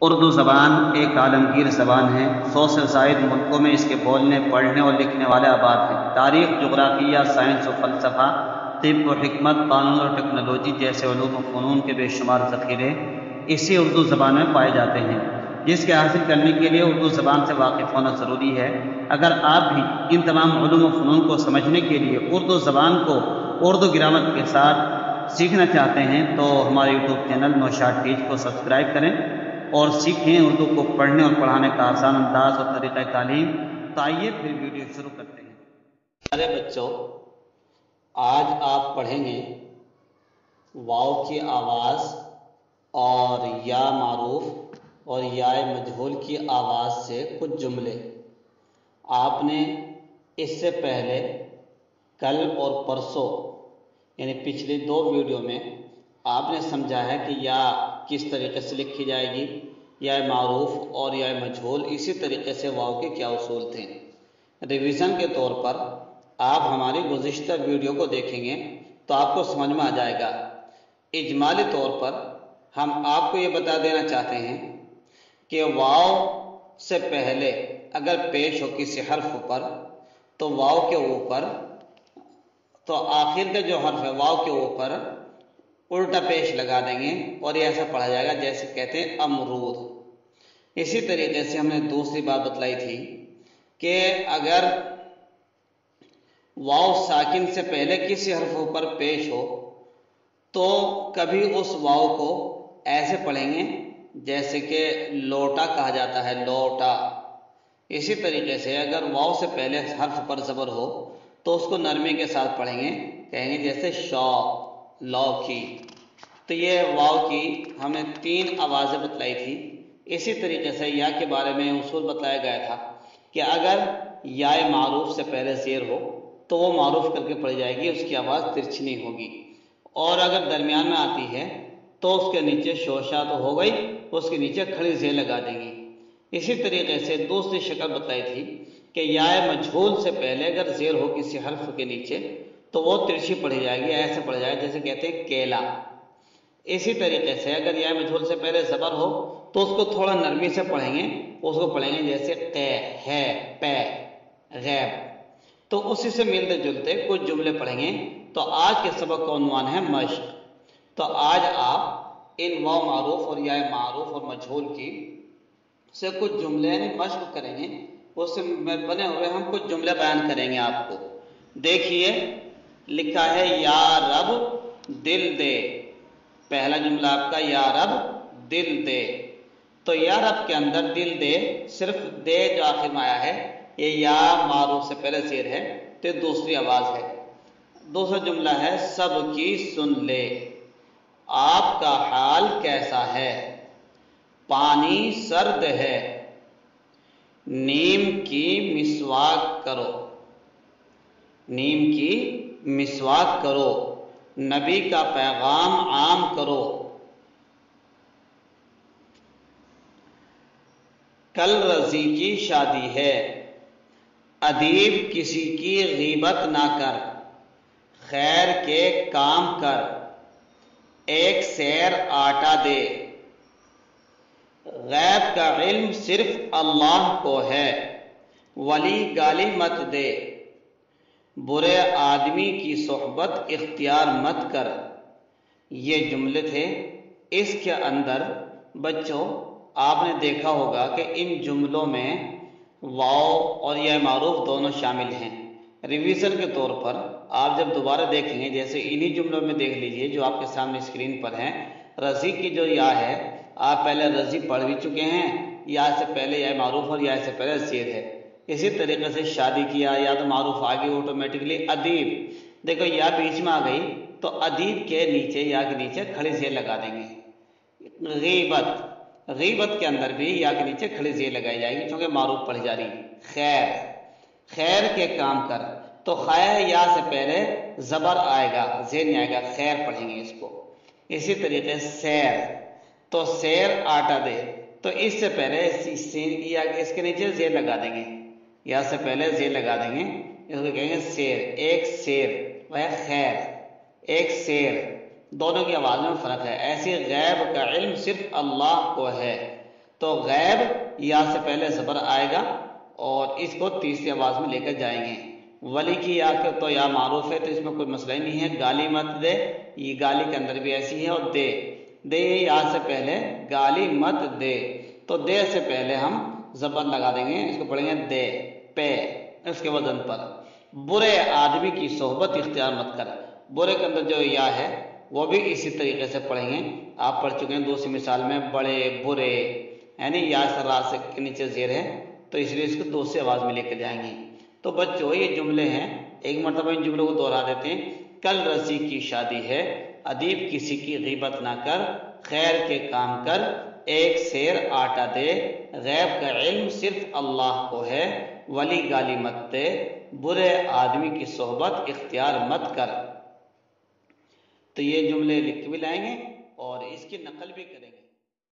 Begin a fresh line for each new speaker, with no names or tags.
اردو زبان ایک عالمگیر زبان ہے۔ 100 سے زائد ملکوں میں اس کے بولنے، پڑھنے اور لکھنے والے آباد ہیں۔ تاریخ، جغرافیہ، سائنس و فلسفہ، طب و حکمت، قانون اور ٹیکنالوجی جیسے علوم و فنون کے بے شمار ذخیرے اسی اردو زبان میں پائے جاتے ہیں، جس کے حاصل کرنے کے لیے اردو زبان سے واقف ہونا ضروری ہے۔ اگر آپ بھی ان تمام علوم و فنون کو سمجھنے کے لیے اردو زبان کو اردو گرامر کے ساتھ سیکھنا چاہتے ہیں تو ہمارے یوٹیوب چینل نوشاد ٹیچ کو سبسکرائب کریں اور سیکھیں اردو کو پڑھنے اور پڑھانے کا آسان انداز اور طریقہ تعلیم۔ تو آئیے پھر ویڈیو شروع کرتے ہیں۔
پیارے بچوں، آج آپ پڑھیں گے واو کی آواز اور یا معروف اور یا مجہول کی آواز سے کچھ جملے۔ آپ نے اس سے پہلے کل اور پرسوں یعنی پچھلی 2 ویڈیو میں آپ نے سمجھا ہے کہ یا کس طریقے سے لکھی جائے گی، یا معروف اور یا مجہول، اسی طریقے سے واو کے کیا اصول تھے۔ ریویژن کے طور پر آپ ہماری گزشتہ ویڈیو کو دیکھیں گے تو آپ کو سمجھ میں آ جائے گا۔ اجمالی طور پر ہم آپ کو یہ بتا دینا چاہتے ہیں کہ واو سے پہلے اگر پیش ہو کسی حرف پر تو واو کے اوپر، تو آخر کا جو حرف ہے واو کے اوپر الٹا پیش لگا دیں گے اور یہ ایسا پڑھا جائے گا جیسے کہتے ہیں امرود۔ اسی طریقے سے ہم نے دوسری بات بتلائی تھی کہ اگر واو ساکن سے پہلے کسی حرف پر پیش ہو تو کبھی اس واو کو ایسے پڑھیں گے جیسے کہ لوٹا کہا جاتا ہے، لوٹا۔ اسی طریقے سے اگر واو سے پہلے حرف پر زبر ہو تو اس کو نرمی کے ساتھ پڑھیں گے، کہیں گے جیسے شو، لوکی۔ تو یہ واو کی ہم نے 3 آوازیں بتلائی تھی۔ اسی طریقے سے یا کے بارے میں اصول بتلایا گیا تھا کہ اگر یا معروف سے پہلے زیر ہو تو وہ معروف کر کے پڑھی جائے گی، اس کی آواز ترچھی نہیں ہوگی، اور اگر درمیان میں آتی ہے تو اس کے نیچے شوشا تو ہو گئی، اس کے نیچے کھڑی زیر لگا دیں گی۔ اسی طریقے سے دوسری شکل بتلائی تھی کہ یا مجہول سے پہلے اگر زیر ہو کسی حرف کے نیچے تو وہ ترچھی پڑھی جائے گی، ایسے پڑھا جائے جیسے کہتے ہیں کیلا۔ اسی طریقے سے اگر یا مجہول سے پہلے زبر ہو تو اس کو تھوڑا نرمی سے پڑھیں گے، اس کو پڑھیں گے جیسے قے، ہے، پے، غیب۔ تو اسی سے ملتے جلتے کچھ جملے پڑھیں گے۔ تو آج کے سبق کا عنوان ہے مشق۔ تو آج آپ ان واو معروف اور یا معروف اور مجہول کی سے کچھ جملے یعنی مشق کریں گے، اس سے بنے ہوئے ہم کچھ جملے بیان کریں گے آپ کو۔ دیکھیے لکھا ہے یا رب دل دے، پہلا جملہ آپ کا یا رب دل دے۔ تو یا رب کے اندر دل دے، صرف دے جو آخر میں آیا ہے یہ یا معروف سے پہلے زیر ہے تو دوسری آواز ہے۔ دوسرا جملہ ہے سب کی سن لے، آپ کا حال کیسا ہے، پانی سرد ہے، نیم کی مسواک کرو، نیم کی مسواک کرو، نبی کا پیغام عام کرو، کل رضی کی شادی ہے، ادیب کسی کی غیبت نہ کر، خیر کے کام کر، ایک سیر آٹا دے، غیب کا علم صرف اللہ کو ہے، ولی گالی مت دے، برے آدمی کی صحبت اختیار مت کر۔ یہ جملے تھے۔ اس کے اندر بچوں آپ نے دیکھا ہوگا کہ ان جملوں میں واو اور یا معروف دونوں شامل ہیں۔ ریویژن کے طور پر آپ جب دوبارہ دیکھیں گے جیسے انہی جملوں میں دیکھ لیجئے جو آپ کے سامنے اسکرین پر ہیں۔ رضی کی جو یا ہے آپ پہلے رضی پڑھ بھی چکے ہیں، یا سے پہلے یا معروف اور یا سے پہلے زیر ہے۔ اسی طریقے سے شادی کیا یا تو معروف آگے آٹومیٹکلی، ادیب دیکھو یا بیچ میں آ گئی تو ادیب کے نیچے یا کے نیچے کھڑی زیر لگا دیں گے۔ غیبت، غیبت کے اندر بھی یا کے نیچے کھڑی زیر لگائی جائے گی چونکہ معروف پڑھی جا رہی۔ خیر، خیر کے کام کر، تو خیر یا سے پہلے زبر آئے گا، زیر نہیں آئے گا، خیر پڑھیں گے اس کو۔ اسی طریقے سے سیر، تو سیر آٹا دے، تو اس سے پہلے یا اس کے نیچے زیر لگا دیں گے، یا سے پہلے زیر لگا دیں گے، اس کو کہیں گے سیر، ایک سیر وہ خیر، ایک سیر، دونوں کی آواز میں فرق ہے۔ ایسی غیب کا علم صرف اللہ کو ہے، تو غیب یا سے پہلے زبر آئے گا اور اس کو تیسری آواز میں لے کر جائیں گے۔ ولی کی یا کے تو یا معروف ہے تو اس میں کوئی مسئلہ ہی نہیں ہے، گالی مت دے، یہ گالی کے اندر بھی ایسی ہے، اور دے یا سے پہلے گالی مت دے، تو دے سے پہلے ہم زبر لگا دیں گے، اس کو پڑھیں گے دے پے اس کے وزن پر۔ برے آدمی کی صحبت اختیار مت کر، برے کے اندر جو یا ہے وہ بھی اسی طریقے سے پڑھیں گے، آپ پڑھ چکے ہیں دوسری مثال میں بڑے برے، یعنی یا را سے کے نیچے زیر ہے تو اس لیے اس کو دوسری آواز میں لے کے جائیں گے۔ تو بچوں یہ جملے ہیں، ایک مرتبہ ان جملوں کو دوہرا دیتے ہیں۔ کل رضی کی شادی ہے، ادیب کسی کی غیبت نہ کر، خیر کے کام کر، ایک سیر آٹا دے، غیب کا علم صرف اللہ کو ہے، ولی گالی مت دے، برے آدمی کی صحبت اختیار مت کر۔ تو یہ جملے لکھ کے بھی لائیں گے اور اس کی نقل بھی کریں گے۔